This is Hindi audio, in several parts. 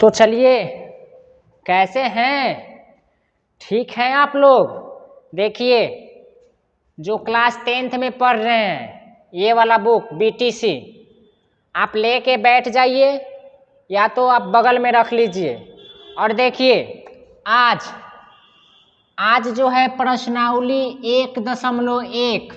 तो चलिए, कैसे हैं? ठीक हैं आप लोग? देखिए, जो क्लास 10th में पढ़ रहे हैं ये वाला बुक BTC आप लेके बैठ जाइए या तो आप बगल में रख लीजिए। और देखिए, आज जो है प्रश्नावली 1.1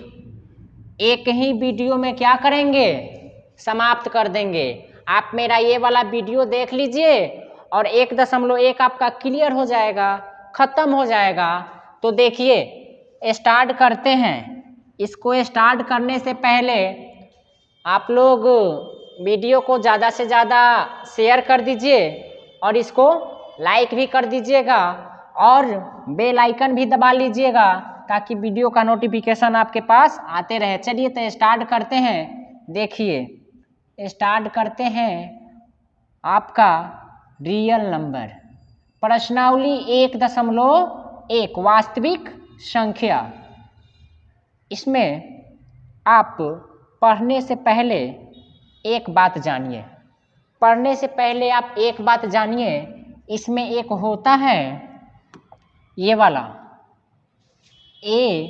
एक ही वीडियो में क्या करेंगे, समाप्त कर देंगे। आप मेरा ये वाला वीडियो देख लीजिए और 1.1 आपका क्लियर हो जाएगा, खत्म हो जाएगा। तो देखिए, स्टार्ट करते हैं। इसको स्टार्ट करने से पहले आप लोग वीडियो को ज़्यादा से ज़्यादा शेयर कर दीजिए और इसको लाइक भी कर दीजिएगा और बेल आइकन भी दबा लीजिएगा ताकि वीडियो का नोटिफिकेशन आपके पास आते रहे। चलिए तो स्टार्ट करते हैं। देखिए, स्टार्ट करते हैं आपका रियल नंबर प्रश्नावली 1.1 वास्तविक संख्या। इसमें आप पढ़ने से पहले एक बात जानिए। पढ़ने से पहले आप एक बात जानिए, इसमें एक होता है ये वाला A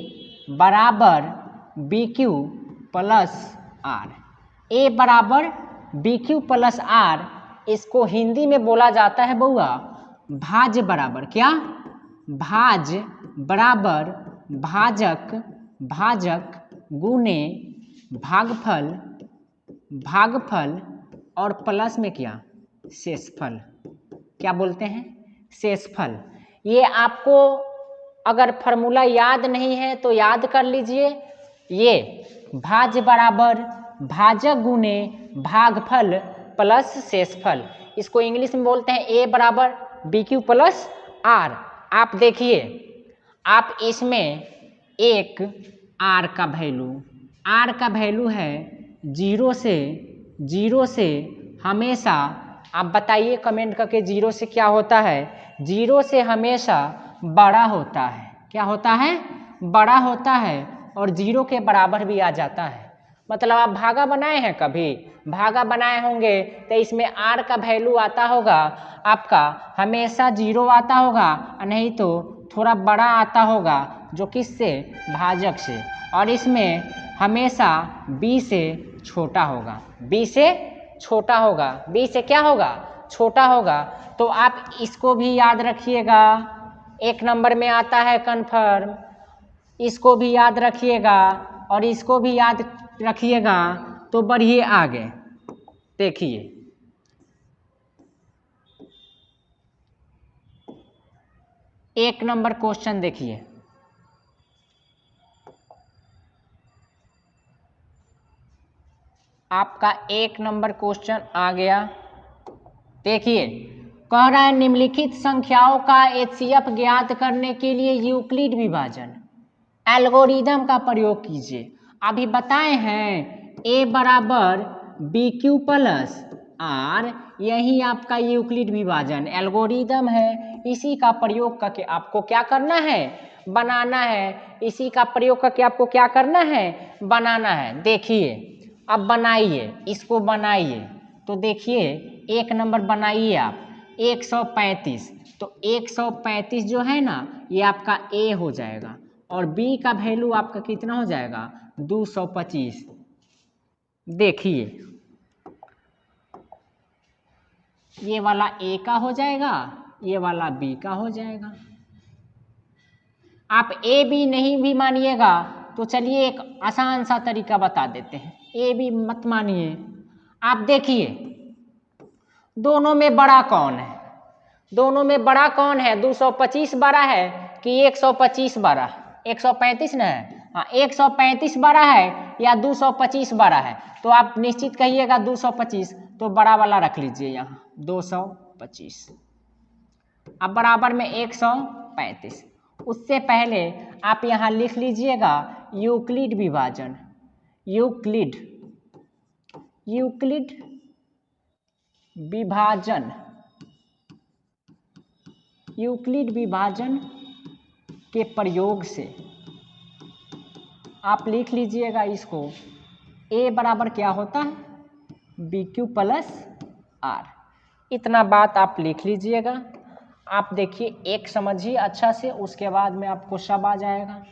बराबर BQ प्लस R। A बराबर BQ प्लस R, इसको हिंदी में बोला जाता है बउआ भाज्य बराबर क्या? भाज्य बराबर भाजक गुने भागफल और प्लस में क्या? शेषफल। क्या बोलते हैं? शेषफल। ये आपको अगर फॉर्मूला याद नहीं है तो याद कर लीजिए। ये भाज्य बराबर भाजक गुने भागफल प्लस शेषफल, इसको इंग्लिश में बोलते हैं A बराबर BQ प्लस R। आप देखिए, आप इसमें एक R का वैल्यू है 0 से हमेशा, आप बताइए कमेंट करके 0 से क्या होता है? 0 से हमेशा बड़ा होता है। क्या होता है? बड़ा होता है और 0 के बराबर भी आ जाता है। मतलब आप भागा बनाए हैं, कभी भागा बनाए होंगे तो इसमें R का वैल्यू आता होगा आपका हमेशा 0 आता होगा, नहीं तो थोड़ा बड़ा आता होगा, जो किससे? भाजक से। और इसमें हमेशा B से छोटा होगा। B से छोटा होगा। B से क्या होगा? छोटा होगा। तो आप इसको भी याद रखिएगा। 1 नंबर में आता है कन्फर्म, इसको भी याद रखिएगा और इसको भी याद रखिएगा। तो बढ़िए आगे देखिए, एक नंबर क्वेश्चन देखिए। आपका 1 नंबर क्वेश्चन आ गया। देखिए, कह रहा है निम्नलिखित संख्याओं का HCF ज्ञात करने के लिए यूक्लिड विभाजन एल्गोरिदम का प्रयोग कीजिए। अभी बताए हैं A बराबर BQ प्लस R, यही आपका यूक्लिड विभाजन एल्गोरिदम है। इसी का प्रयोग करके आपको क्या करना है? बनाना है। इसी का प्रयोग करके आपको क्या करना है? बनाना है। देखिए, अब बनाइए, इसको बनाइए। तो देखिए, 1 नंबर बनाइए आप 135। तो 135 जो है ना, ये आपका A हो जाएगा और B का वैल्यू आपका कितना हो जाएगा? 225। देखिए, ये वाला A का हो जाएगा, ये वाला B का हो जाएगा। आप A B नहीं भी मानिएगा तो चलिए एक आसान सा तरीका बता देते हैं। A B मत मानिए। आप देखिए, दोनों में बड़ा कौन है? दोनों में बड़ा कौन है? 225 बड़ा है कि 125 बड़ा? 135 ना है। हाँ, 135 बड़ा है या 225 बड़ा है? तो आप निश्चित कहिएगा 225, तो बड़ा वाला रख लीजिए यहाँ 225। अब बराबर में 135। उससे पहले आप यहाँ लिख लीजिएगा यूक्लिड विभाजन। यूक्लिड विभाजन के प्रयोग से आप लिख लीजिएगा इसको। A बराबर क्या होता है? BQ plus R। इतना बात आप लिख लीजिएगा। आप देखिए एक समझिए अच्छा से, उसके बाद में आपको सब आ जाएगा।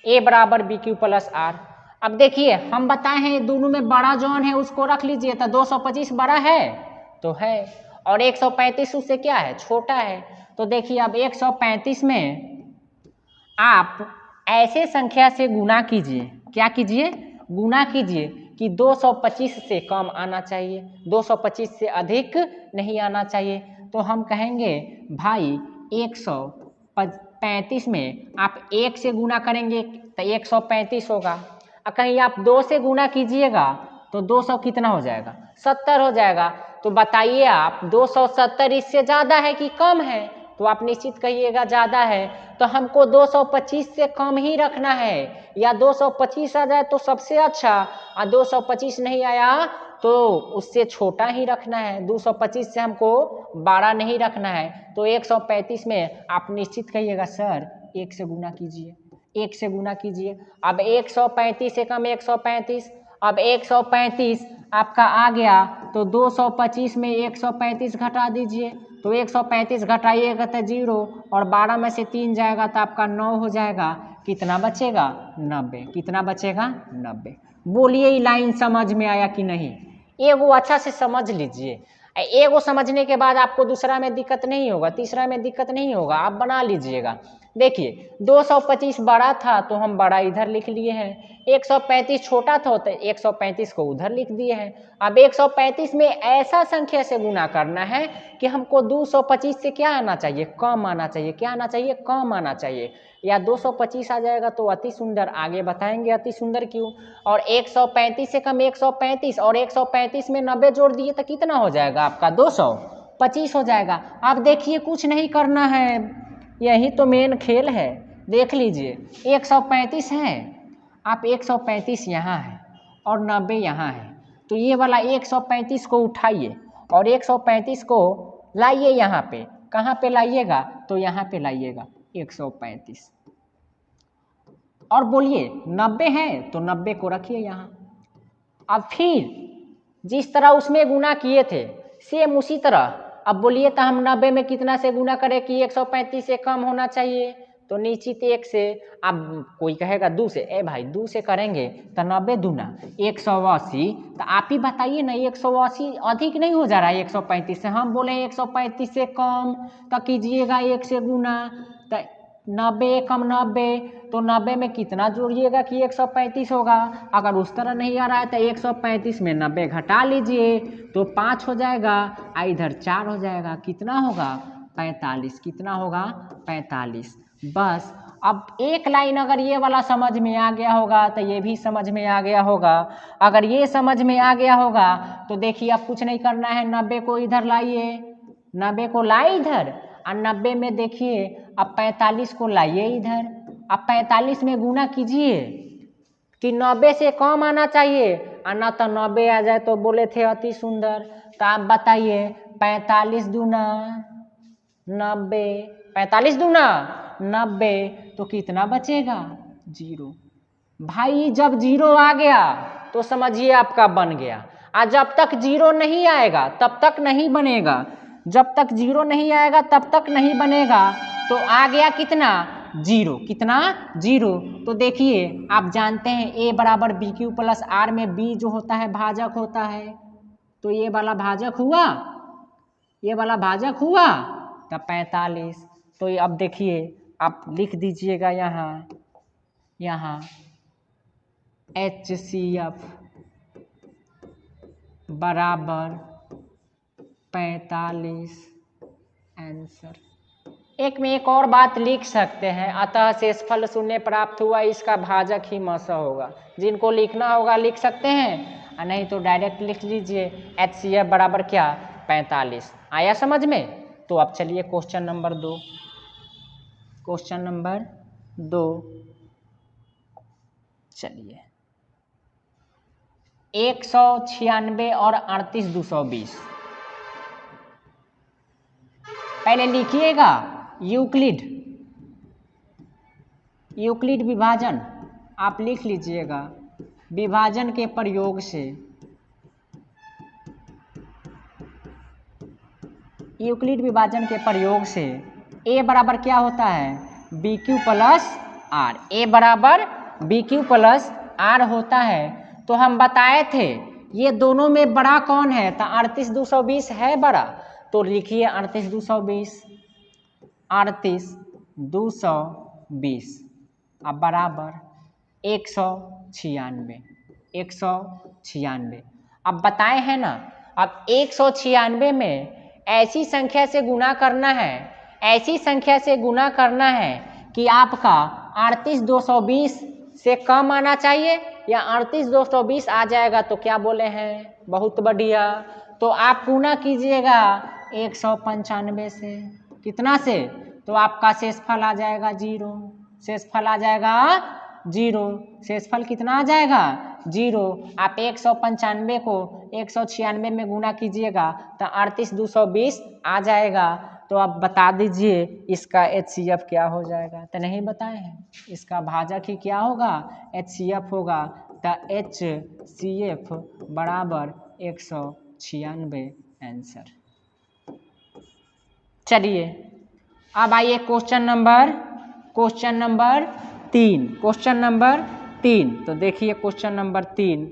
ए बराबर बी क्यू प्लस आर। अब देखिए हम बताए हैं दोनों में बड़ा जौन है उसको रख लीजिए, तो 225 बड़ा है तो है, और 135 उससे क्या है, छोटा है। तो देखिए अब 135 में आप ऐसे संख्या से गुना कीजिए, क्या कीजिए, गुना कीजिए कि 225 से कम आना चाहिए, 225 से अधिक नहीं आना चाहिए। तो हम कहेंगे भाई 135 में आप 1 से गुना करेंगे तो 135 होगा, और कहीं आप 2 से गुना कीजिएगा तो 200 कितना हो जाएगा, 70 हो जाएगा। तो बताइए आप 270 इससे ज़्यादा है कि कम है, तो आप निश्चित कहिएगा ज़्यादा है। तो हमको 225 से कम ही रखना है, या 225 आ जाए तो सबसे अच्छा, और 225 नहीं आया तो उससे छोटा ही रखना है, 225 से हमको बड़ा नहीं रखना है। तो 135 में आप निश्चित कहिएगा सर 1 से गुना कीजिए, 1 से गुना कीजिए। अब 135 से कम 135, अब 135 आपका आ गया तो 225 में 135 घटा दीजिए, तो 135 घटाइएगा तो 0, और 12 में से 3 जाएगा तो आपका 9 हो जाएगा। कितना बचेगा, 90। कितना बचेगा, 90। बोलिए ये लाइन समझ में आया कि नहीं। एगो अच्छा से समझ लीजिए, एगो समझने के बाद आपको दूसरा में दिक्कत नहीं होगा, तीसरा में दिक्कत नहीं होगा, आप बना लीजिएगा। देखिए 225 बड़ा था तो हम बड़ा इधर लिख लिए हैं, 135 छोटा था तो 135 को उधर लिख दिए हैं। अब 135 में ऐसा संख्या से गुना करना है कि हमको 225 से क्या आना चाहिए, कम आना चाहिए। क्या आना चाहिए, कम आना चाहिए। या 225 आ जाएगा तो अति सुंदर, आगे बताएंगे अति सुंदर क्यों। और 135 से कम 135, और 135 में 90 जोड़ दिए तो कितना हो जाएगा आपका, 225 हो जाएगा। अब देखिए कुछ नहीं करना है, यही तो मेन खेल है। देख लीजिए 135 है, आप 135 यहाँ है और 90 यहाँ है, तो ये वाला 135 को उठाइए और 135 को लाइए यहाँ पे। कहाँ पे लाइएगा, तो यहाँ पे लाइएगा 135, और बोलिए 90 है तो 90 को रखिए यहाँ। अब फिर जिस तरह उसमें गुना किए थे सेम उसी तरह अब बोलिए तो हम 90 में कितना से गुना करें कि 135 से कम होना चाहिए, तो निश्चित 1 से। अब कोई कहेगा 2 से, ए भाई 2 से करेंगे तो 90 दूना 180, तो आप ही बताइए ना 180 अधिक नहीं हो जा रहा है 135 से। हम बोले 135 से कम, तो कीजिएगा 1 से गुना, तो 90 कम 90, तो 90 में कितना जोड़िएगा कि 135 होगा। अगर उस तरह नहीं आ रहा है तो 135 में 90 घटा लीजिए तो 5 हो जाएगा, और इधर 4 हो जाएगा। कितना होगा, 45। कितना होगा, 45। बस अब एक लाइन अगर ये वाला समझ में आ गया होगा तो ये भी समझ में आ गया होगा। अगर ये समझ में आ गया होगा तो देखिए अब कुछ नहीं करना है, 90 को इधर लाइए, 90 को लाए इधर, और 90 में देखिए अब 45 को लाइए इधर। अब 45 में गुना कीजिए कि 90 से कम आना चाहिए, और ना तो 90 आ जाए तो बोले थे अति सुंदर। तो आप बताइए 45 दूना 90, 45 दूना 90, तो कितना बचेगा, 0। भाई जब 0 आ गया तो समझिए आपका बन गया, और जब तक 0 नहीं आएगा तब तक नहीं बनेगा। जब तक 0 नहीं आएगा तब तक नहीं बनेगा। तो आ गया कितना, 0। कितना, 0। तो देखिए आप जानते हैं ए बराबर बी क्यू प्लस आर में बी जो होता है भाजक होता है, तो ये वाला भाजक हुआ, ये वाला भाजक हुआ, तो 45। तो ये अब देखिए आप लिख दीजिएगा यहाँ, यहाँ HCF बराबर 45 आंसर। एक में एक और बात लिख सकते हैं, अतः शेषफल शून्य प्राप्त हुआ, इसका भाजक ही मस होगा। जिनको लिखना होगा लिख सकते हैं, और नहीं तो डायरेक्ट लिख लीजिए HCF बराबर क्या, 45। आया समझ में। तो अब चलिए क्वेश्चन नंबर 2, क्वेश्चन नंबर 2 चलिए 196 और 38 220 पहले लिखिएगा। यूक्लिड विभाजन आप लिख लीजिएगा। विभाजन के प्रयोग से यूक्लिड विभाजन के प्रयोग से ए बराबर क्या होता है, बी क्यू प्लस आर, ए बराबर बी क्यू प्लस आर होता है। तो हम बताए थे ये दोनों में बड़ा कौन है, तो 38220 है बड़ा, तो लिखिए 38220, 38220 अब बराबर 196, 196। अब बताए हैं ना, अब 196 में ऐसी संख्या से गुना करना है, ऐसी संख्या से गुना करना है कि आपका 38220 से कम आना चाहिए, या 38220 आ जाएगा तो क्या बोले हैं, बहुत बढ़िया। तो आप गुना कीजिएगा 195 से, कितना से, तो आपका शेषफल आ जाएगा 0, शेषफल आ जाएगा 0, शेषफल कितना आ जाएगा 0। आप 195 को 196 में गुना कीजिएगा तो 38220 आ जाएगा। तो आप बता दीजिए इसका HCF क्या हो जाएगा, तो नहीं बताए हैं, इसका भाजक ही क्या होगा, HCF होगा। तो HCF बराबर 196 आंसर। चलिए अब आइए क्वेश्चन नंबर 3, क्वेश्चन नंबर 3। तो देखिए क्वेश्चन नंबर 3,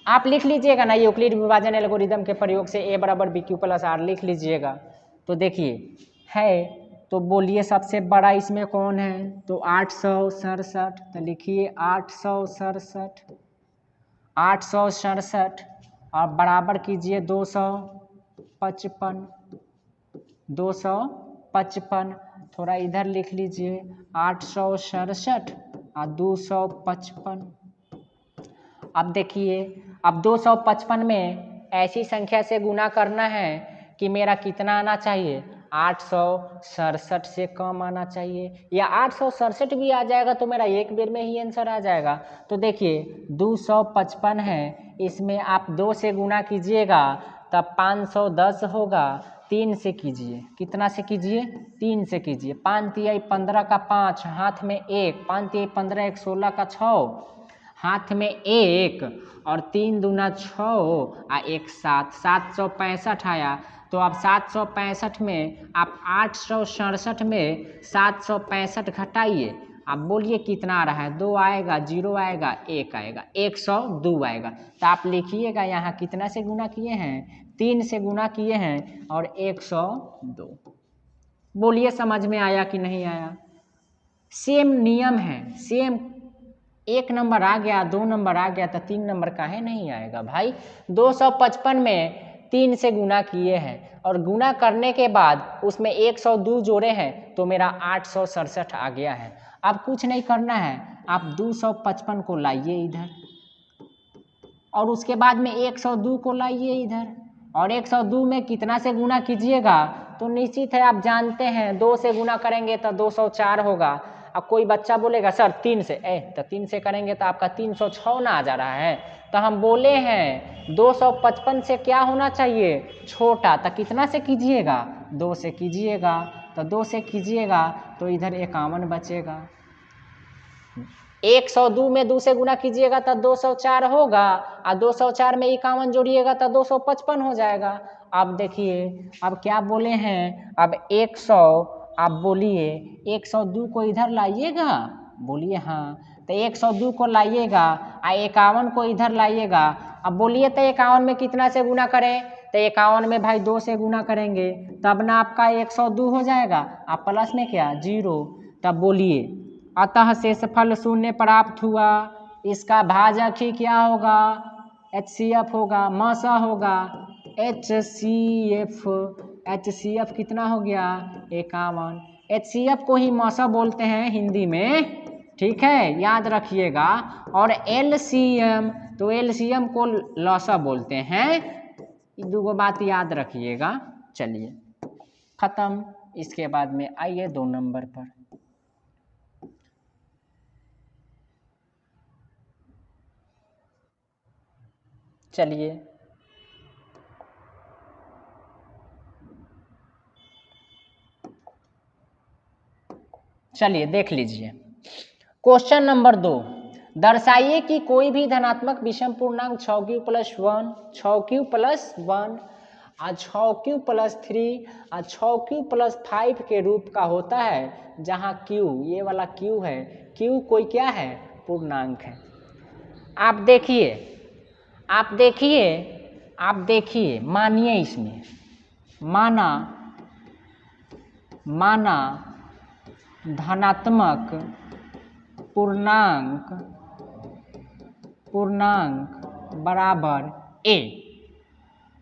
आप लिख लीजिएगा ना, यूक्लिड विभाजन एल्गोरिदम के प्रयोग से ए बराबर बी क्यू प्लस आर लिख लीजिएगा। तो देखिए है, तो बोलिए सबसे बड़ा इसमें कौन है, तो 867, तो लिखिए 867, 867 और बराबर कीजिए 255, 255, थोड़ा इधर लिख लीजिए 867 और 255। अब देखिए, अब 255 में ऐसी संख्या से गुना करना है कि मेरा कितना आना चाहिए, 867 से कम आना चाहिए, या 867 भी आ जाएगा तो मेरा एक बेर में ही आंसर आ जाएगा। तो देखिए 255 है, इसमें आप 2 से गुना कीजिएगा तब 510 होगा, 3 से कीजिए, कितना से कीजिए, 3 से कीजिए, 5 तिहाई 15 का 5, हाथ में 1, 5 तिहाई 15, 1 16 का 6, हाथ में 1 और 3 दूना 6 और 1 7, 765 आया। तो अब 765 में आप 867 में 765 घटाइए, आप बोलिए कितना आ रहा है, 2 आएगा, 0 आएगा, 1 आएगा, 102 आएगा। तो आप लिखिएगा यहाँ कितना से गुना किए हैं, 3 से गुना किए हैं और 102। बोलिए समझ में आया कि नहीं आया। सेम नियम है, सेम, 1 नंबर आ गया, 2 नंबर आ गया तो 3 नंबर काहे नहीं आएगा भाई। 255 में 3 से गुना किए हैं और गुना करने के बाद उसमें 102 जोड़े हैं तो मेरा 867 आ गया है। अब कुछ नहीं करना है, आप 255 को लाइए इधर और उसके बाद में 102 को लाइए इधर, और 102 में कितना से गुना कीजिएगा, तो निश्चित है आप जानते हैं 2 से गुना करेंगे तो 204 होगा। अब कोई बच्चा बोलेगा सर 3 से, तो 3 से करेंगे तो आपका 306 ना आ जा रहा है। तो हम बोले हैं 255 से क्या होना चाहिए, छोटा, तो कितना से कीजिएगा, 2 से कीजिएगा, तो 2 से कीजिएगा तो इधर 51 बचेगा। 102 में 2 से गुना कीजिएगा तो 204 होगा, और 204 में 51 जोड़िएगा तो 255 हो जाएगा। अब देखिए अब क्या बोले हैं, अब 100, आप बोलिए 102 को इधर लाइएगा, बोलिए हाँ, तो 102 को लाइएगा और 51 को इधर लाइएगा। अब बोलिए तो 51 में कितना से गुना करें, तो 51 में भाई 2 से गुना करेंगे तब ना आपका 102 हो जाएगा, आप प्लस में क्या 0। तब बोलिए अतः शेषफल 0 प्राप्त हुआ, इसका भाजक ही क्या होगा, HCF होगा, मसा होगा HCF, HCF कितना हो गया 51। HCF को ही मसा बोलते हैं हिंदी में, ठीक है, याद रखिएगा। और LCM, तो LCM को लसा बोलते हैं, ये 2 बात याद रखिएगा। चलिए खत्म, इसके बाद में आइए 2 नंबर पर। चलिए देख लीजिए क्वेश्चन नंबर 2, दर्शाइए कि कोई भी धनात्मक विषम पूर्णांक 6q + 1, 6q + 1 और 6q + 3 और 6q + 5 के रूप का होता है, जहाँ q, ये वाला q है, q कोई क्या है, पूर्णांक है। आप देखिए, मानिए इसमें, माना धनात्मक पूर्णांक बराबर a,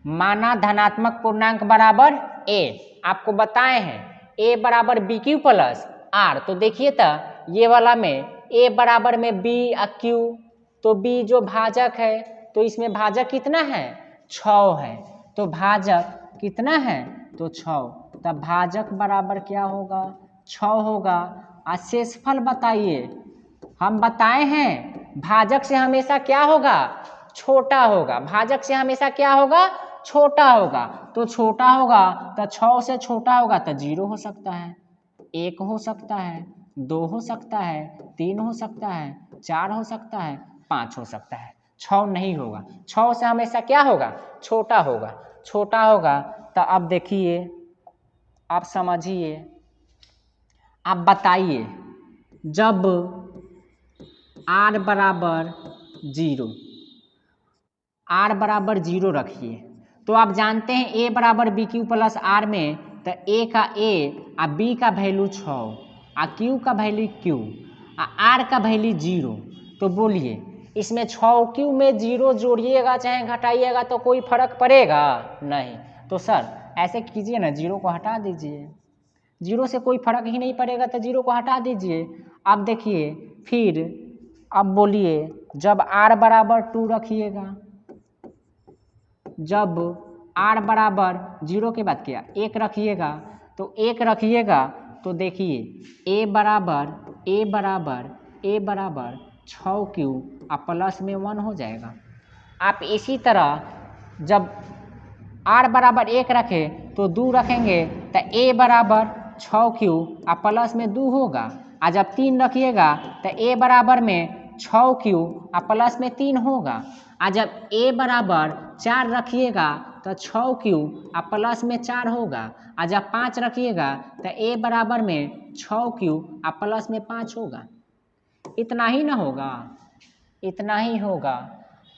माना धनात्मक पूर्णांक बराबर a, आपको बताए हैं a बराबर BQ + R। तो देखिए तो ये वाला में a बराबर में b और q, तो b जो भाजक है, तो इसमें भाजक कितना है, 6 है, तो भाजक कितना है, तो 6, तब भाजक बराबर क्या होगा, 6 होगा। और शेषफल बताइए, हम बताए हैं भाजक से हमेशा क्या होगा, छोटा होगा, भाजक से हमेशा क्या होगा, छोटा होगा, तो छोटा होगा तो 6 से छोटा होगा तो 0 हो सकता है, 1 हो सकता है, 2 हो सकता है, 3 हो सकता है, 4 हो सकता है, 5 हो सकता है, 6 नहीं होगा। 6 से हमेशा क्या होगा, छोटा होगा। तो अब देखिए, आप समझिए, आप बताइए, जब r बराबर 0 रखिए, तो आप जानते हैं a बराबर BQ + R में, तो a का a और b का वैल्यू 6 और q का वैल्यू q और r का वैल्यू 0। तो बोलिए, इसमें 6q में 0 जोड़िएगा चाहे घटाइएगा तो कोई फर्क पड़ेगा नहीं। तो सर ऐसे कीजिए ना, 0 को हटा दीजिए, 0 से कोई फर्क ही नहीं पड़ेगा तो 0 को हटा दीजिए। अब देखिए, फिर अब बोलिए, जब r बराबर 2 रखिएगा, जब r बराबर 0 के बाद क्या 1 रखिएगा, तो 1 रखिएगा, तो देखिए a बराबर 6q और प्लस में 1 हो जाएगा। आप इसी तरह जब r बराबर 1 रखें तो 2 रखेंगे, तो a बराबर 6q और प्लस में 2 होगा। और जब 3 रखिएगा तो a बराबर में 6q और प्लस में 3 होगा। और जब a बराबर 4 रखिएगा तो 6q और प्लस में 4 होगा। और जब 5 रखिएगा तो a बराबर में 6q और प्लस में 5 होगा। इतना ही ना होगा, इतना ही होगा।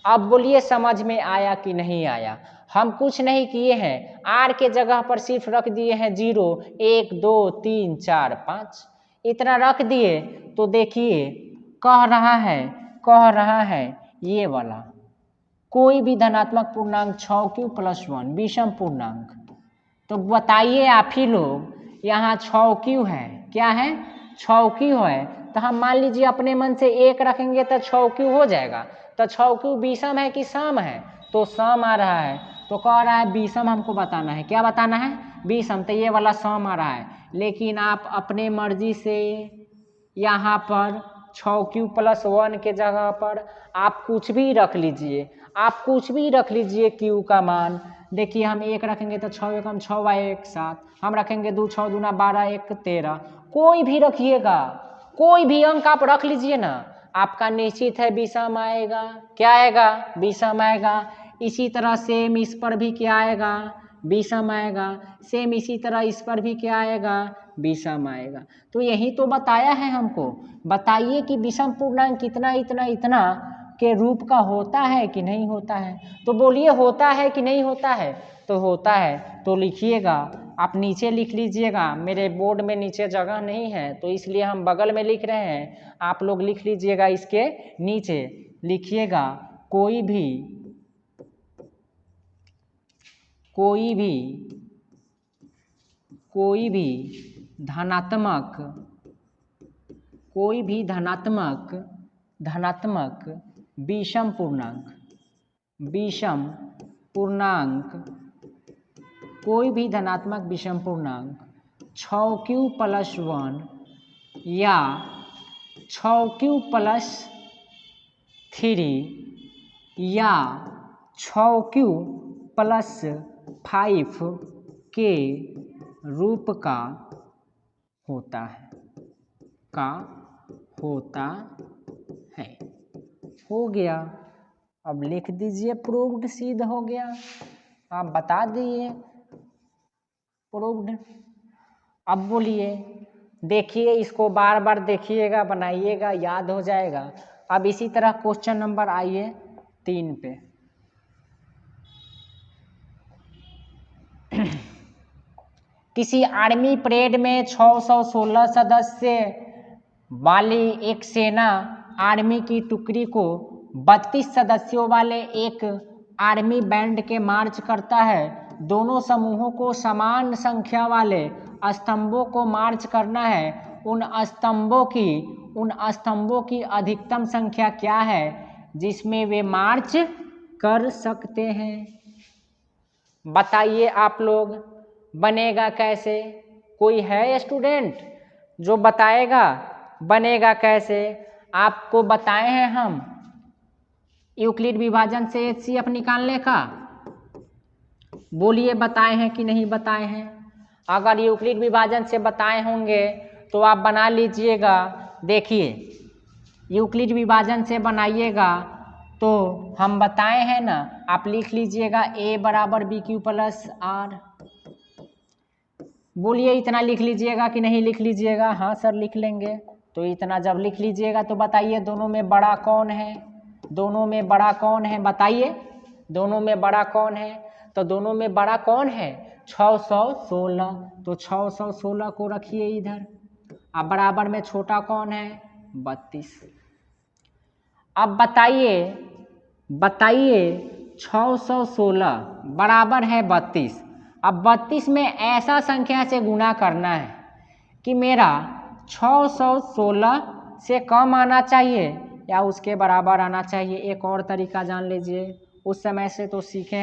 अब बोलिए समझ में आया कि नहीं आया। हम कुछ नहीं किए हैं, r के जगह पर सिर्फ रख दिए हैं 0, 1 2 3 4 5, इतना रख दिए। तो देखिए कह रहा है ये वाला कोई भी धनात्मक पूर्णांक 6q + 1 विषम पूर्णांक। तो बताइए आप ही लोग, यहाँ 6q है, क्या है, 6q है, तो हम मान लीजिए अपने मन से 1 रखेंगे तो 6q हो जाएगा। तो 6q विषम है कि सम है, तो सम आ रहा है। तो कह रहा है विषम हमको बताना है, क्या बताना है, विषम, तो ये वाला सम आ रहा है। लेकिन आप अपने मर्जी से यहाँ पर 6q + 1 के जगह पर आप कुछ भी रख लीजिए, q का मान। देखिए हम 1 रखेंगे तो 6 × 6 = 1 7, हम रखेंगे 2 6 दूना 12 1 13, कोई भी रखिएगा, कोई भी अंक आप रख लीजिए ना, आपका निश्चित है विषम आएगा। क्या आएगा, विषम आएगा। इसी तरह सेम इस पर भी क्या आएगा, विषम आएगा। सेम इसी तरह इस पर भी क्या आएगा, विषम आएगा। तो यही तो बताया है हमको। बताइए कि विषम पूर्णांक इतना इतना इतना के रूप का होता है कि नहीं होता है। तो बोलिए होता है कि नहीं होता है। तो होता है, तो लिखिएगा, आप नीचे लिख लीजिएगा। मेरे बोर्ड में नीचे जगह नहीं है तो इसलिए हम बगल में लिख रहे हैं, आप लोग लिख लीजिएगा। इसके नीचे लिखिएगा, कोई भी धनात्मक विषम पूर्णांक 6q + 1 या 6q + 3 या 6q + 5 के रूप का होता है, हो गया। अब लिख दीजिए प्रूव्ड, सिद्ध हो गया। आप बता दिए प्रूव्ड। अब बोलिए, देखिए इसको बार बार देखिएगा, बनाइएगा, याद हो जाएगा। अब इसी तरह क्वेश्चन नंबर आइए 3 पे। किसी आर्मी परेड में 616 सदस्य वाली एक सेना आर्मी की टुकड़ी को 32 सदस्यों वाले एक आर्मी बैंड के मार्च करता है। दोनों समूहों को समान संख्या वाले स्तंभों को मार्च करना है। उन स्तंभों की अधिकतम संख्या क्या है जिसमें वे मार्च कर सकते हैं? बताइए आप लोग, बनेगा कैसे? कोई है स्टूडेंट जो बताएगा बनेगा कैसे? आपको बताए हैं हम यूक्लिड विभाजन से HCF निकालने का। बोलिए बताए हैं कि नहीं बताए हैं? अगर यूक्लिड विभाजन से बताए होंगे तो आप बना लीजिएगा। देखिए यूक्लिड विभाजन से बनाइएगा तो हम बताए हैं ना, आप लिख लीजिएगा A बराबर BQ प्लस R। बोलिए इतना लिख लीजिएगा कि नहीं लिख लीजिएगा? हाँ सर लिख लेंगे। तो इतना जब लिख लीजिएगा तो बताइए दोनों में बड़ा कौन है? दोनों में बड़ा कौन है बताइए? दोनों में बड़ा कौन है? तो दोनों में बड़ा कौन है? 616। तो 616 को रखिए इधर। अब बराबर में छोटा कौन है? 32। अब बताइए 616 बराबर है 32। अब 32 में ऐसा संख्या से गुना करना है कि मेरा 616 से कम आना चाहिए या उसके बराबर आना चाहिए। एक और तरीका जान लीजिए, उस समय से तो सीखे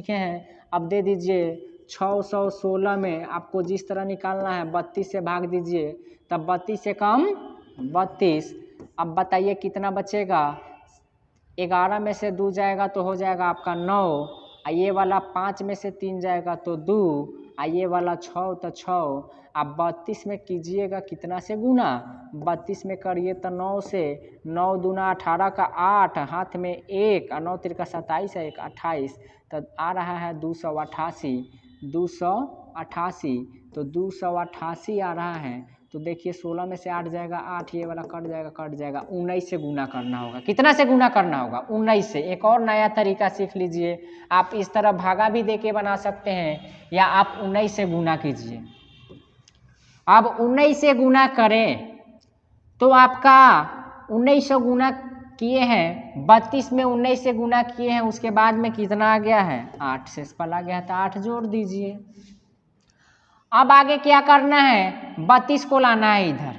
हैं। अब दे दीजिए 616 में आपको जिस तरह निकालना है 32 से भाग दीजिए, तब 32 से कम 32। अब बताइए कितना बचेगा? 11 में से 2 जाएगा तो हो जाएगा आपका 9। ये वाला 5 में से 3 जाएगा तो 2। ये वाला 6 तो 6। आप 32 में कीजिएगा कितना से गुना? 32 में करिए तो 9 से। 9 दूना 18 का 8, हाथ में 1 और 9 तिरका 27 है 1 28। तो आ रहा है 288। 288 तो 288 आ रहा है। तो देखिए 16 में से 8 जाएगा 8, ये वाला कट जाएगा 19 से गुना करना होगा। कितना से गुना करना होगा? 19 से। एक और नया तरीका सीख लीजिए, आप इस तरह भागा भी देके बना सकते हैं या आप 19 से गुना कीजिए। अब 19 से गुना करें तो आपका 19 से गुना किए हैं, 32 में 19 से गुना किए हैं, उसके बाद में कितना आ गया है? 8 से आ गया है तो 8 जोड़ दीजिए। अब आगे क्या करना है? 32 को लाना है इधर,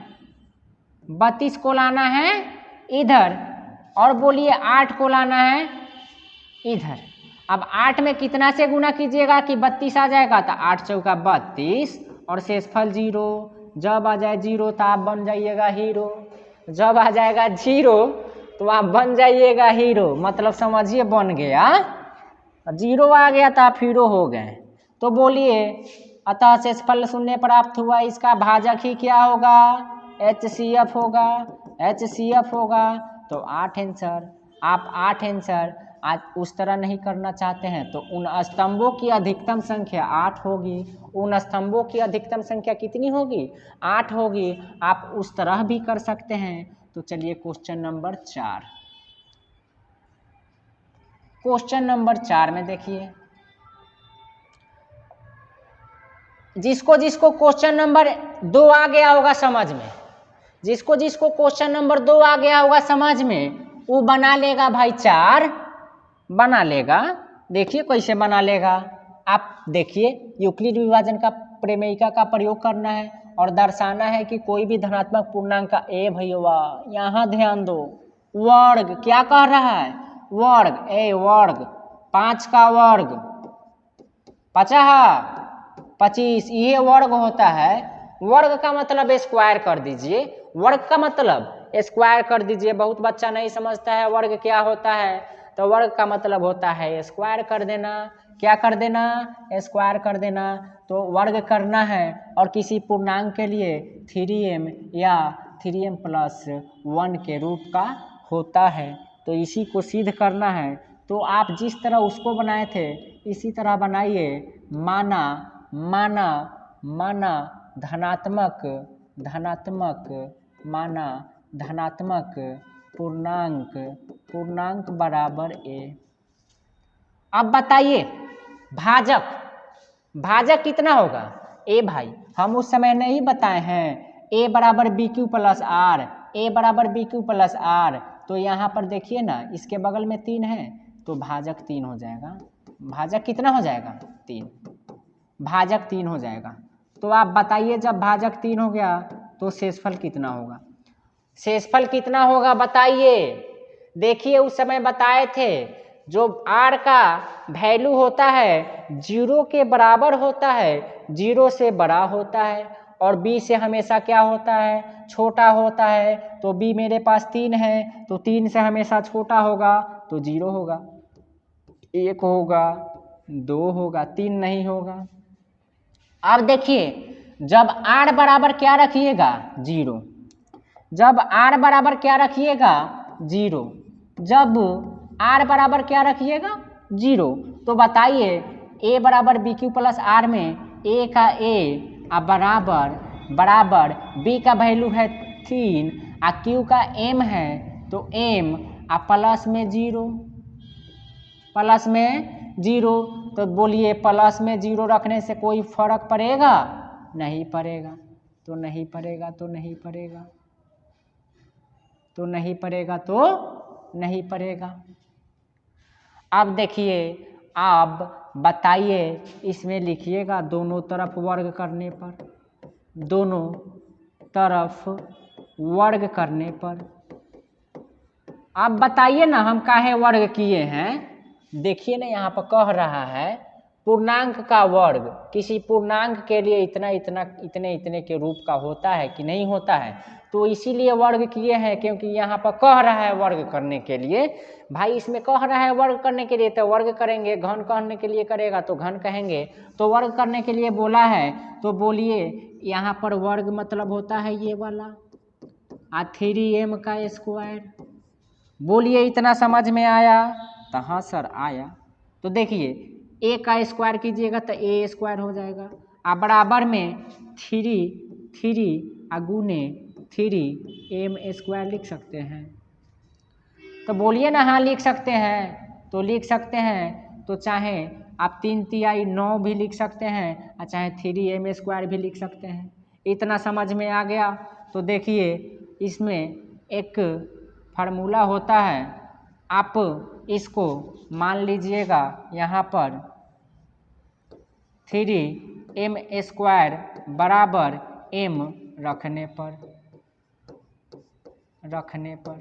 32 को लाना है इधर, और बोलिए 8 को लाना है इधर। अब 8 में कितना से गुना कीजिएगा कि 32 आ जाएगा? तो 8 चौका 32 और शेषफल 0। जब आ जाए 0 तो आप बन जाइएगा हीरो। जब आ जाएगा 0 तो आप बन जाइएगा हीरो, मतलब समझिए बन गया। 0 आ गया तो आप हीरो हो गए। तो बोलिए अतः शेषफल 0 प्राप्त हुआ, इसका भाजक ही क्या होगा? HCF होगा। HCF होगा तो 8 आंसर। आप 8 आंसर आज उस तरह नहीं करना चाहते हैं तो उन स्तंभों की अधिकतम संख्या 8 होगी। उन स्तंभों की अधिकतम संख्या कितनी होगी? 8 होगी। आप उस तरह भी कर सकते हैं। तो चलिए क्वेश्चन नंबर 4। क्वेश्चन नंबर 4 में देखिए, जिसको क्वेश्चन नंबर 2 आ गया होगा समझ में, जिसको क्वेश्चन नंबर 2 आ गया होगा समझ में, वो बना लेगा भाई 4 बना लेगा। देखिए कैसे बना लेगा। आप देखिए यूक्लिड विभाजन का प्रमेयिका का प्रयोग करना है और दर्शाना है कि कोई भी धनात्मक पूर्णांक का भैया यहाँ ध्यान दो, वर्ग क्या कह रहा है? वर्ग वर्ग 5 का वर्ग 25, ये वर्ग होता है। वर्ग का मतलब स्क्वायर कर दीजिए। वर्ग का मतलब स्क्वायर कर दीजिए। बहुत बच्चा नहीं समझता है वर्ग क्या होता है, तो वर्ग का मतलब होता है स्क्वायर कर देना। क्या कर देना? स्क्वायर कर देना। तो वर्ग करना है और किसी पूर्णांक के लिए 3m या 3m+1 के रूप का होता है। तो इसी को सिद्ध करना है। तो आप जिस तरह उसको बनाए थे इसी तरह बनाइए। माना माना माना धनात्मक धनात्मक माना धनात्मक पूर्णांक पूर्णांक बराबर a। अब बताइए भाजक भाजक कितना होगा a भाई, हम उस समय नहीं बताए हैं a बराबर b q plus r, a बराबर बी क्यू प्लस आर। तो यहाँ पर देखिए ना इसके बगल में 3 है तो भाजक 3 हो जाएगा। भाजक कितना हो जाएगा 3, भाजक 3 हो जाएगा। तो आप बताइए जब भाजक 3 हो गया तो शेषफल कितना होगा, शेषफल कितना होगा बताइए। देखिए उस समय बताए थे जो r का वैल्यू होता है 0 के बराबर होता है, 0 से बड़ा होता है और b से हमेशा क्या होता है छोटा होता है। तो b मेरे पास 3 है तो 3 से हमेशा छोटा होगा तो 0 होगा, 1 होगा, 2 होगा, 3 नहीं होगा। अब देखिए जब r बराबर क्या रखिएगा 0, जब r बराबर क्या रखिएगा 0, जब r बराबर क्या रखिएगा 0, तो बताइए a बराबर बी क्यू प्लस आर में a का a बराबर बराबर b का वैल्यू है 3 q का m है तो m प्लस में 0, प्लस में 0। तो बोलिए प्लस में 0 रखने से कोई फर्क पड़ेगा नहीं पड़ेगा, तो नहीं पड़ेगा, तो नहीं पड़ेगा, तो नहीं पड़ेगा, तो नहीं पड़ेगा। अब देखिए आप बताइए इसमें लिखिएगा दोनों तरफ वर्ग करने पर, दोनों तरफ वर्ग करने पर। आप बताइए ना हम काहे वर्ग किए हैं। देखिए ना यहाँ पर कह रहा है पूर्णांक का वर्ग किसी पूर्णांक के लिए इतना इतना इतने इतने के रूप का होता है कि नहीं होता है, तो इसीलिए वर्ग किए हैं क्योंकि यहाँ पर कह रहा है वर्ग करने के लिए। भाई इसमें कह रहा है वर्ग करने के लिए तो वर्ग करेंगे, घन करने के लिए करेगा तो घन कहेंगे। तो वर्ग करने के लिए बोला है तो बोलिए यहाँ पर वर्ग मतलब होता है ये वाला 3m का स्क्वायर। बोलिए इतना समझ में आया? तो हाँ सर आया। तो देखिए a का स्क्वायर कीजिएगा तो a स्क्वायर हो जाएगा बराबर में 3 गुने 3m स्क्वायर लिख सकते हैं। तो बोलिए ना हाँ लिख सकते हैं, तो लिख सकते हैं। तो चाहे आप 3 तिहाई 9 भी लिख सकते हैं और चाहे 3m स्क्वायर भी लिख सकते हैं। इतना समझ में आ गया? तो देखिए इसमें एक फार्मूला होता है, आप इसको मान लीजिएगा यहाँ पर 3m स्क्वायर बराबर m रखने पर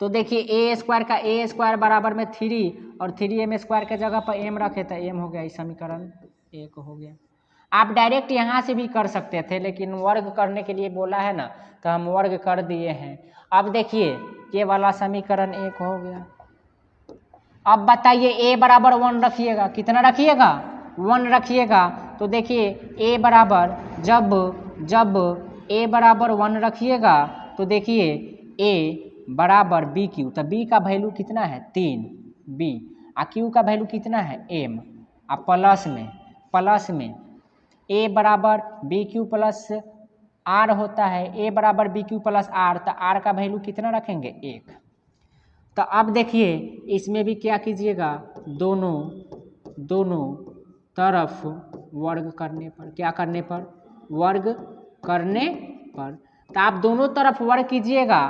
तो देखिए a स्क्वायर बराबर में 3 और 3m स्क्वायर के जगह पर m रखे तो m हो गया, इस समीकरण 1 हो गया। आप डायरेक्ट यहाँ से भी कर सकते थे लेकिन वर्ग करने के लिए बोला है ना तो हम वर्ग कर दिए हैं। अब देखिए ये वाला समीकरण 1 हो गया। अब बताइए a बराबर 1 रखिएगा, कितना रखिएगा 1 रखिएगा। तो देखिए a बराबर जब a बराबर 1 रखिएगा तो देखिए a बराबर बी क्यू, तो b का वैल्यू कितना है 3b q का वैल्यू कितना है m प्लस में a बराबर बी क्यू प्लस आर होता है, a बराबर बी क्यू प्लस आर, तो r का वैल्यू कितना रखेंगे 1। तो अब देखिए इसमें भी क्या कीजिएगा दोनों तरफ वर्ग करने पर, क्या करने पर वर्ग करने पर। तो आप दोनों तरफ वर्ग कीजिएगा,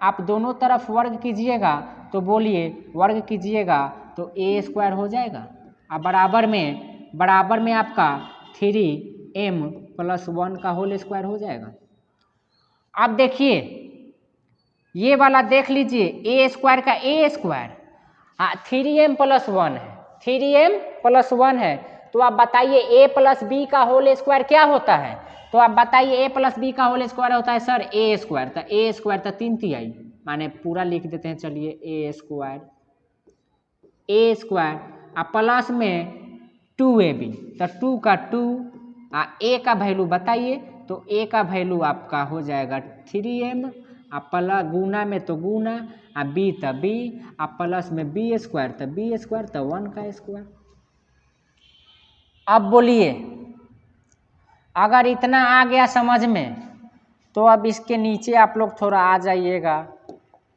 आप दोनों तरफ वर्ग कीजिएगा तो बोलिए वर्ग कीजिएगा तो a स्क्वायर हो जाएगा बराबर में आपका 3m प्लस 1 का होल स्क्वायर हो जाएगा। अब देखिए ये वाला देख लीजिए a स्क्वायर का a स्क्वायर 3m प्लस 1 है, 3m प्लस 1 है। तो आप बताइए a प्लस बी का होल स्क्वायर क्या होता है। तो आप बताइए a प्लस बी का होल स्क्वायर होता है सर a स्क्वायर, तो a स्क्वायर तो 3 तिहाई माने पूरा लिख देते हैं, चलिए a स्क्वायर प्लस में 2ab, तो 2 का 2 a का वैल्यू बताइए। तो a का वैल्यू आपका हो जाएगा 3m प्लस गुना में तो गुना अब बी तो बी, अब प्लस में बी स्क्वायर तो बी स्क्वायर तो 1 का स्क्वायर। अब बोलिए अगर इतना आ गया समझ में तो अब इसके नीचे आप लोग थोड़ा आ जाइएगा,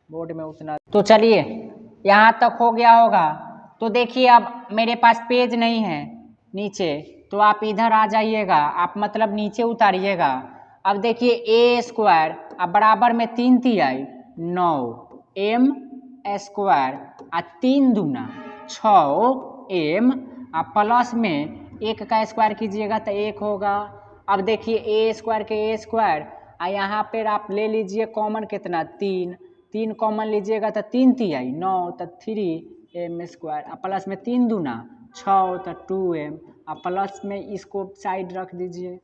बोर्ड में उतना। तो चलिए यहाँ तक हो गया होगा। तो देखिए अब मेरे पास पेज नहीं है नीचे, तो आप इधर आ जाइएगा, आप मतलब नीचे उतारिएगा। अब देखिए ए स्क्वायर अब बराबर में 3 तिहाई 9 एम स्क्वायर और 3 दूना 6 एम, अब प्लस में 1 का स्क्वायर कीजिएगा तो 1 होगा। अब देखिए ए स्क्वायर के ए स्क्वायर और यहाँ पर आप ले लीजिए कॉमन कितना 3 कॉमन लीजिएगा तो 3 तिहाई 9 तो 3 एम स्क्वायर, अब प्लस में 3 दूना 6 तो 2 एम, अब प्लस में इसको साइड रख दीजिए,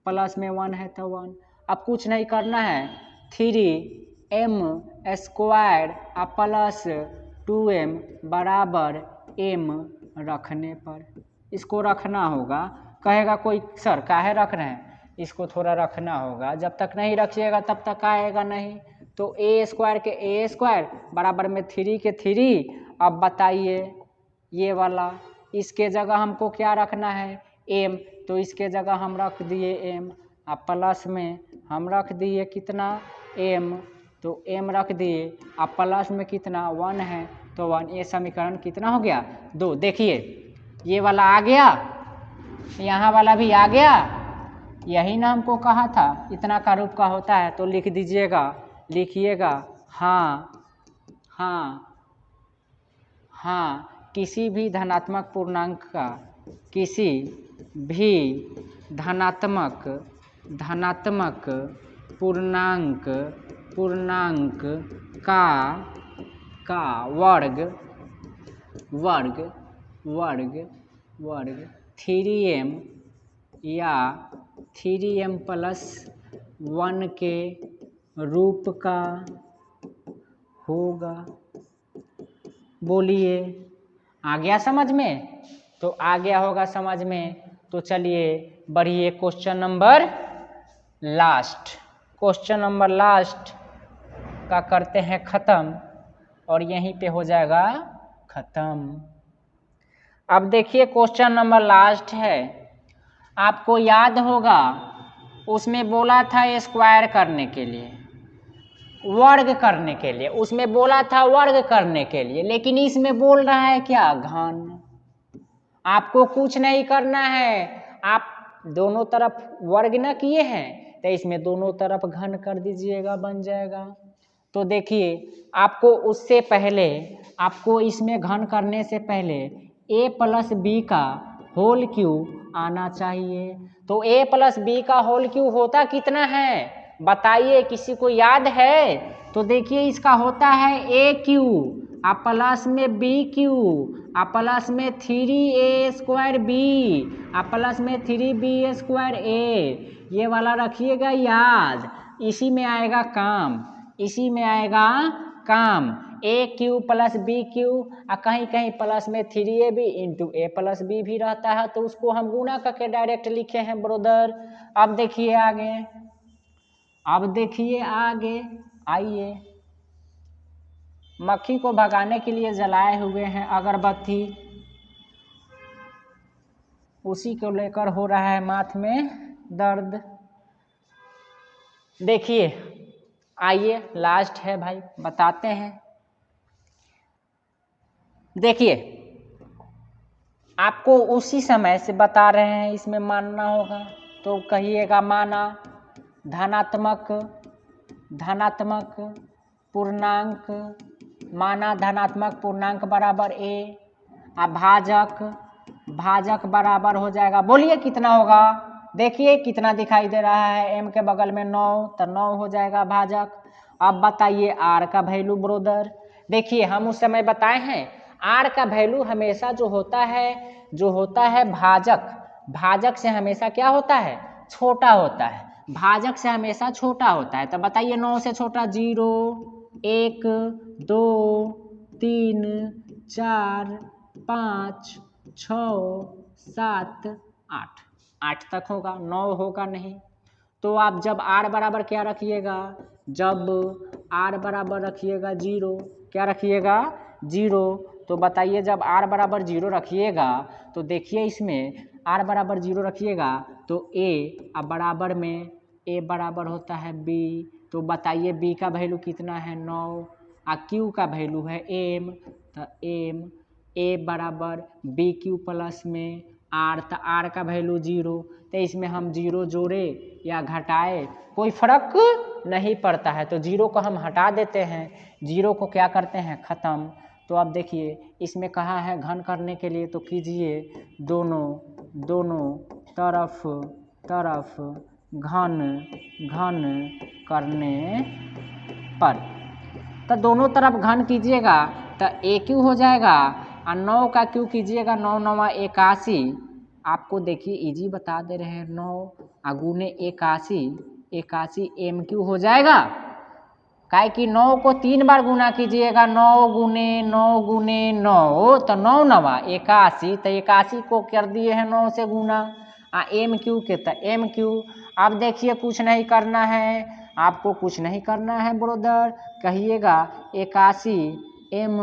प्लस में 1 है तो 1। अब कुछ नहीं करना है, 3 एम स्क्वायर अब प्लस 2 एम बराबर एम रखने पर इसको रखना होगा। कहेगा कोई सर काहे रख रहे हैं, इसको थोड़ा रखना होगा, जब तक नहीं रखिएगा तब तक आएगा नहीं। तो ए स्क्वायर के ए स्क्वायर बराबर में 3 के 3। अब बताइए ये वाला इसके जगह हमको क्या रखना है एम, तो इसके जगह हम रख दिए एम, अब प्लस में हम रख दिए कितना एम, तो एम रख दिए, अब प्लस में कितना 1 है तो 1। ये समीकरण कितना हो गया 2। देखिए ये वाला आ गया, यहाँ वाला भी आ गया, यही ना हमको कहा था इतना का रूप का होता है। तो लिख दीजिएगा, लिखिएगा हाँ हाँ हाँ, किसी भी धनात्मक पूर्णांक का, किसी भी धनात्मक पूर्णांक का वर्ग 3m या 3m प्लस 1 के रूप का होगा। बोलिए आ गया समझ में? तो आ गया होगा समझ में। तो चलिए बढ़िए क्वेश्चन नंबर लास्ट का करते हैं ख़त्म और यहीं पे हो जाएगा ख़त्म। अब देखिए क्वेश्चन नंबर लास्ट है, आपको याद होगा उसमें बोला था स्क्वायर करने के लिए, वर्ग करने के लिए, उसमें बोला था वर्ग करने के लिए, लेकिन इसमें बोल रहा है क्या घन। आपको कुछ नहीं करना है, आप दोनों तरफ वर्ग ना किए हैं तो इसमें दोनों तरफ घन कर दीजिएगा, बन जाएगा। तो देखिए आपको उससे पहले, आपको इसमें घन करने से पहले a प्लस बी का होल क्यूब आना चाहिए। तो a प्लस बी का होल क्यूब होता कितना है बताइए, किसी को याद है? तो देखिए इसका होता है a क्यूब आ प्लस में बी क्यूब आ प्लस में 3a स्क्वायर बी आ प्लस में 3b स्क्वायर a। ये वाला रखिएगा याद, इसी में आएगा काम, इसी में आएगा काम। a cube plus B cube आ कहीं कहीं प्लस में 3ab into a plus B भी रहता है, तो उसको हम गुना करके डायरेक्ट लिखे हैं ब्रदर। अब देखिए आगे, अब देखिए आगे, आइए मक्खी को भगाने के लिए जलाए हुए हैं अगरबत्ती, उसी को लेकर हो रहा है माथ में दर्द। देखिए आइए लास्ट है भाई, बताते हैं। देखिए आपको उसी समय से बता रहे हैं, इसमें मानना होगा तो कहिएगा माना। धनात्मक पूर्णांक, माना धनात्मक पूर्णांक बराबर a, अब भाजक बराबर हो जाएगा, बोलिए कितना होगा? देखिए कितना दिखाई दे रहा है, m के बगल में 9 तो 9 हो जाएगा भाजक। अब बताइए r का वैल्यू ब्रदर। देखिए हम उस समय बताए हैं r का वैल्यू हमेशा जो होता है भाजक से हमेशा क्या होता है? छोटा होता है, भाजक से हमेशा छोटा होता है। तो बताइए 9 से छोटा 0, 1, 2, 3, 4, 5, 6, 7, 8 तक होगा, 9 होगा नहीं। तो तो आप जब r बराबर क्या रखिएगा, जब r बराबर रखिएगा 0, क्या रखिएगा 0, तो बताइए जब r बराबर 0 रखिएगा तो देखिए इसमें r बराबर 0 रखिएगा तो a अब बराबर में a बराबर होता है b, तो बताइए b का वैल्यू कितना है 9 और q का वैल्यू है m, तो m a बराबर बी क्यू प्लस में r, तो r का वैल्यू 0, तो इसमें हम 0 जोड़े या घटाए कोई फर्क नहीं पड़ता है, तो 0 को हम हटा देते हैं, 0 को क्या करते हैं ख़त्म। तो अब देखिए इसमें कहा है घन करने के लिए, तो कीजिए दोनों तरफ घन करने पर, तो दोनों तरफ घन कीजिएगा तो ए क्यू हो जाएगा और 9 का क्यू कीजिएगा, 9 9 81, आपको देखिए इजी बता दे रहे हैं, 9 अगुने 81 एम क्यू हो जाएगा, काहे कि 9 को 3 बार गुना कीजिएगा, 9 गुने 9 तो 9 9 81, तो 81 को कर दिए हैं 9 से गुना, एम क्यू के तो एम क्यू। अब देखिए कुछ नहीं करना है, आपको कुछ नहीं करना है ब्रदर, कहिएगा 81 एम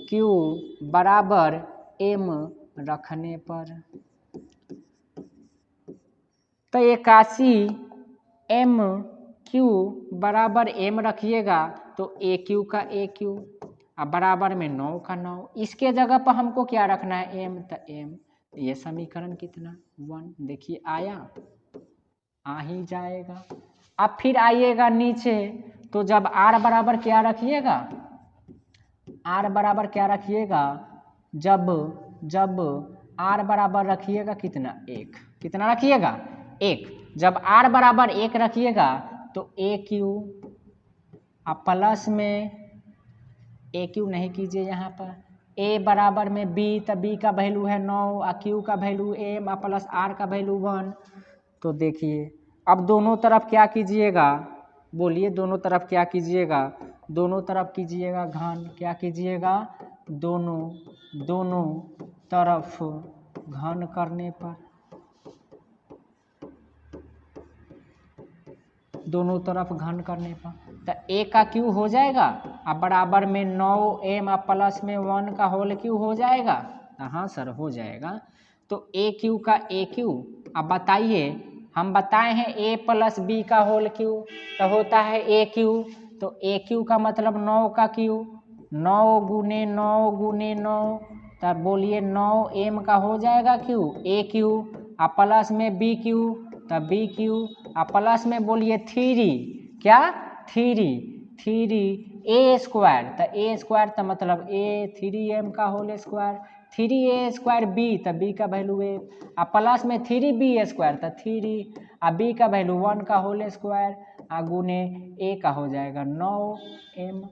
क्यू बराबर एम रखने पर, तो 81 एम क्यू बराबर एम रखिएगा तो ए क्यू का ए क्यू अब बराबर में 9 का 9, इसके जगह पर हमको क्या रखना है एम, तो एम, ये समीकरण कितना 1, देखिए आया, आ ही जाएगा। अब फिर आइएगा नीचे, तो जब r बराबर क्या रखिएगा, r बराबर क्या रखिएगा, जब r बराबर रखिएगा कितना 1, कितना रखिएगा 1, जब r बराबर 1 रखिएगा तो ए क्यू अब प्लस में ए क्यू नहीं कीजिए यहाँ पर, ए बराबर में b, तो b का वैल्यू है 9 और q का वैल्यू m और प्लस r का वैल्यू 1, तो देखिए अब दोनों तरफ क्या कीजिएगा, बोलिए दोनों तरफ क्या कीजिएगा, दोनों तरफ कीजिएगा घन, क्या कीजिएगा दोनों तरफ घन करने पर, दोनों तरफ घन करने पर, तो ए का क्यू हो जाएगा अब बराबर में 9 एम और प्लस में 1 का होल क्यू हो जाएगा, हाँ सर हो जाएगा, तो ए क्यू का ए क्यू, अब बताइए हम बताए हैं ए प्लस बी का होल क्यू तो होता है ए क्यू, तो ए क्यू का मतलब 9 का क्यू, 9 गुने 9 तब बोलिए 9 एम का हो जाएगा क्यू ए क्यू और प्लस में बी क्यू, तब बी क्यू और प्लस में बोलिए 3, क्या 3 ए स्क्वायर, तो ए स्क्वायर तो मतलब ए 3m का whole square, 3a square b, तो बी का वैल्यू ए और प्लस में 3b स्क्वायर, तो 3 और बी का वैल्यू 1 का होल स्क्वायर और गुने ए का हो जाएगा 9m।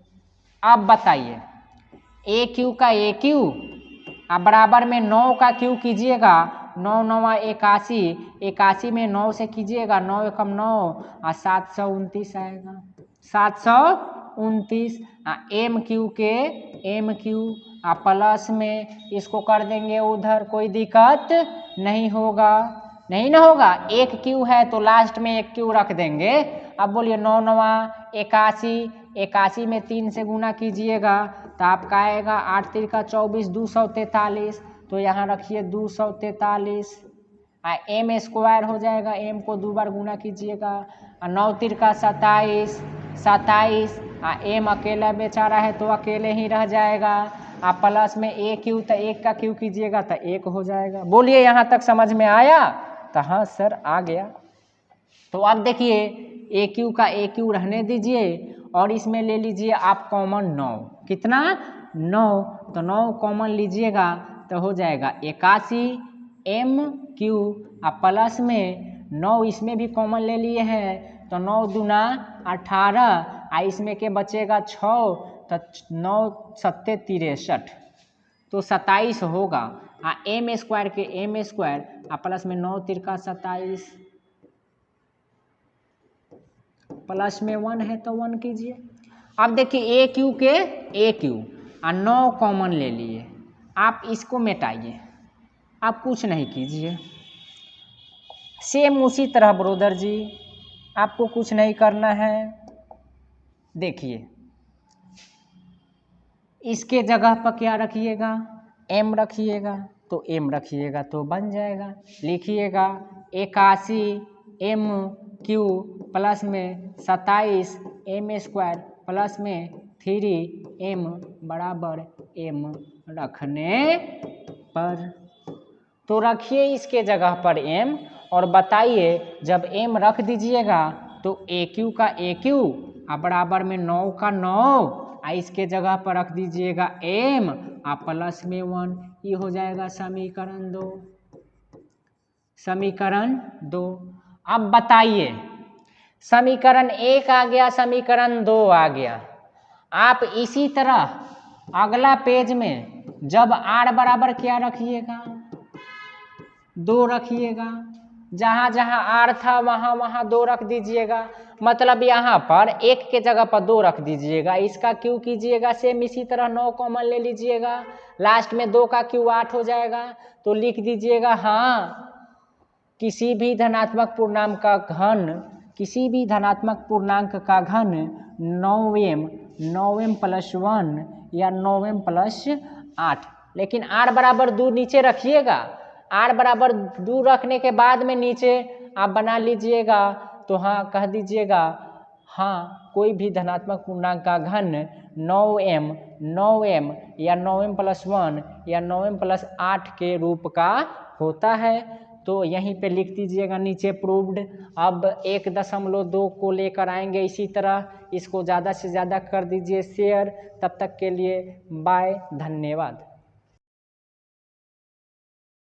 अब बताइए ए क्यू का ए क्यू अब बराबर में 9 का क्यू कीजिएगा, 9 9 81 में 9 से कीजिएगा, 9 एकम 9 और 729 आएगा, 729 एम क्यू के एम क्यू और प्लस में इसको कर देंगे उधर, कोई दिक्कत नहीं होगा, नहीं ना होगा, एक क्यू है तो लास्ट में एक क्यू रख देंगे। अब बोलिए 9 9 81 में 3 से गुना कीजिएगा तो आपका आएगा 8 3 का 24 243, तो यहाँ रखिए 243 एम स्क्वायर हो जाएगा, एम को 2 बार गुना कीजिएगा, 9 3 का 27 एम अकेला बेचारा है तो अकेले ही रह जाएगा, आप प्लस में ए क्यू, तो 1 का क्यू कीजिएगा तो 1 हो जाएगा। बोलिए यहाँ तक समझ में आया, तो हाँ सर आ गया। तो अब देखिए ए क्यू का ए क्यू रहने दीजिए और इसमें ले लीजिए आप कॉमन 9, कितना 9, तो 9 कॉमन लीजिएगा तो हो जाएगा 81 एम क्यू और प्लस में 9 इसमें भी कॉमन ले लिए हैं तो 9 दूना 18 इसमें के बचेगा 6, तो 9 7 63, तो 27 होगा एम स्क्वायर के एम स्क्वायर प्लस में 9 3 का 27 प्लस में 1 है तो 1 कीजिए। अब देखिए ए क्यू के ए क्यू और 9 कॉमन ले लिए, आप इसको मिटाइए, आप कुछ नहीं कीजिए, सेम उसी तरह ब्रोदर जी आपको कुछ नहीं करना है। देखिए इसके जगह पर क्या रखिएगा, m रखिएगा, तो m रखिएगा तो बन जाएगा। लिखिएगा 81 MQ प्लस में 27 M² प्लस में 3M बराबर m रखने पर। तो रखिए इसके जगह पर m और बताइए जब m रख दीजिएगा तो AQ का AQ बराबर में 9 का 9 इसके जगह पर रख दीजिएगा m प्लस में 1। ये हो जाएगा समीकरण 2। समीकरण 2। अब बताइए समीकरण 1 आ गया, समीकरण 2 आ गया। आप इसी तरह अगला पेज में जब r बराबर क्या रखिएगा, 2 रखिएगा। जहाँ जहाँ r था वहाँ वहाँ 2 रख दीजिएगा। मतलब यहाँ पर 1 के जगह पर 2 रख दीजिएगा। इसका q कीजिएगा सेम इसी तरह 9 कॉमन ले लीजिएगा। लास्ट में 2 का q 8 हो जाएगा। तो लिख दीजिएगा हाँ किसी भी धनात्मक पूर्णांक का घन, किसी भी धनात्मक पूर्णांक का घन 9m प्लस 1 या 9m प्लस 8। लेकिन r बराबर 2 नीचे रखिएगा। r बराबर 2 रखने के बाद में नीचे आप बना लीजिएगा। तो हाँ कह दीजिएगा हाँ कोई भी धनात्मक पूर्णांक का घन 9m या 9m प्लस 1 या 9m प्लस 8 के रूप का होता है। तो यहीं पे लिख दीजिएगा नीचे प्रूव्ड। अब 1.2 को लेकर आएंगे इसी तरह। इसको ज़्यादा से ज़्यादा कर दीजिए शेयर। तब तक के लिए बाय, धन्यवाद।